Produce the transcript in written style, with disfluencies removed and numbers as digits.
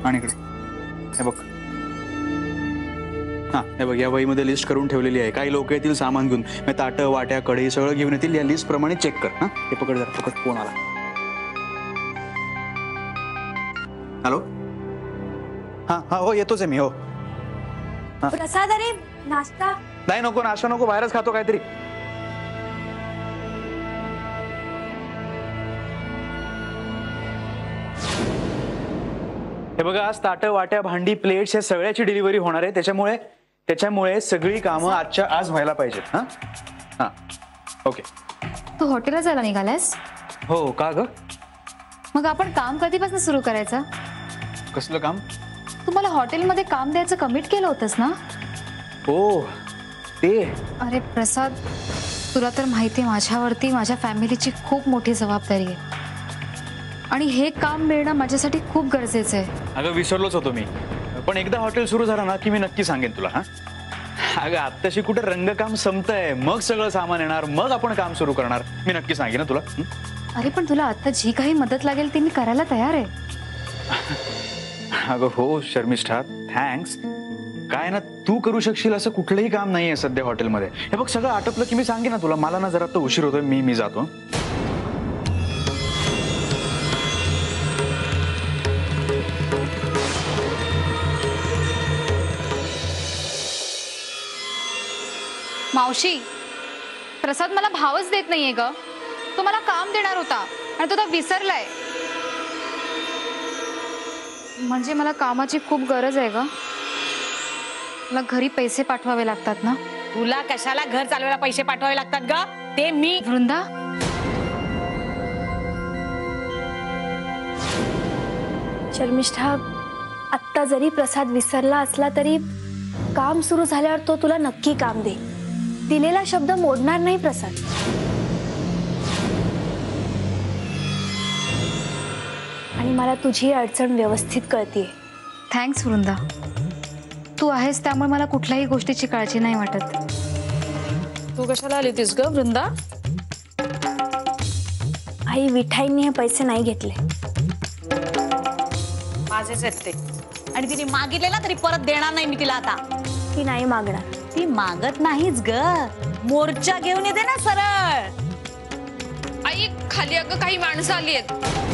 आणि इकडे हे बघ. हा हे बघ, या वहीमध्ये लिस्ट करून ठेवलेली आहे. काही लोक येतील सामान घेऊन, ताटं वाट्या कढई सगळं घेऊन येतील. या लिस्ट प्रमाणे चेक कर. हा हे पकड जरा, पकड. फोन आला. हॅलो. हा हा हो येतोच आहे मी. हो प्रसाद, अरे नाश्ता नाही, नको नाश्ता नको, बाहेरच खातो काहीतरी. हे बघा, आज ताटं वाट्या भांडी प्लेट्स या सगळ्याची डिलिव्हरी होणार आहे. त्याच्यामुळे सगळी कामं आजच्या आज व्हायला पाहिजेत. हा हा ओके. तू हॉटेलला जायला निघालास? हो का ग? मग आपण काम कधीपासून सुरू करायचं? कसलं काम? तुम्हाला हॉटेलमध्ये काम द्यायचं कमिट केलं होतंस ना? हो ते. अरे प्रसाद, तुला तर माहिती आहे माझ्यावरती माझ्या फॅमिलीची खूप मोठी जबाबदारी आहे आणि हे काम मिळणं माझ्यासाठी खूप गरजेचं आहे. अगं विसरलोच होतो मी, पण एकदा हॉटेल सुरू झालं ना की मी नक्की सांगेन तुला. हा अगं आत्ताशी कुठे रंगकाम संपतंय, मग सगळं सामान येणार, मग आपण काम सुरू करणार. मी नक्की सांगेन ना तुला. अरे पण तुला आता जी काही मदत लागेल ती मी करायला तयार आहे. अगं हो शर्मिष्ठा, थँक्स. काय ना, तू करू शकशील असं कुठलंही काम नाहीये सध्या हॉटेलमध्ये. हे बघ, सगळं आटपलं की मी सांगेन ना तुला. मला ना जरा तो उशीर होतोय, मी जातो. मावशी, प्रसाद मला भावच देत नाहीये ग. तो मला काम देणार होता आणि तो विसरलाय. म्हणजे मला कामाची खूप गरज आहे ग. मला घरी पैसे पाठवावे लागतात ना. तुला कशाला घर चालवायला पैसे पाठवावे लागतात ग? ते मी. वृंदा, शर्मिष्ठा, आत्ता जरी प्रसाद विसरला असला तरी काम सुरू झाल्यावर तो तुला नक्की काम दे. दिलेला शब्द मोडणार नाही प्रसाद. आणि मला तुझी अडचण व्यवस्थित कळतीये. थँक्स वृंदा. तू आहेस त्यामुळे मला कुठल्याही गोष्टीची काळजी नाही वाटत. तू कशाला आली होतीस ग वृंदा? आई, विठाईंनी हे पैसे नाही घेतले. माझेच आहेत ते. आणि तिने मागितले ना तरी परत देणार नाही मी तिला. आता ती नाही मागणार. ती मागत नाहीच ग, मोर्चा घेऊन येते ना सरळ. आई खाली अगं काही माणसं आली आहेत.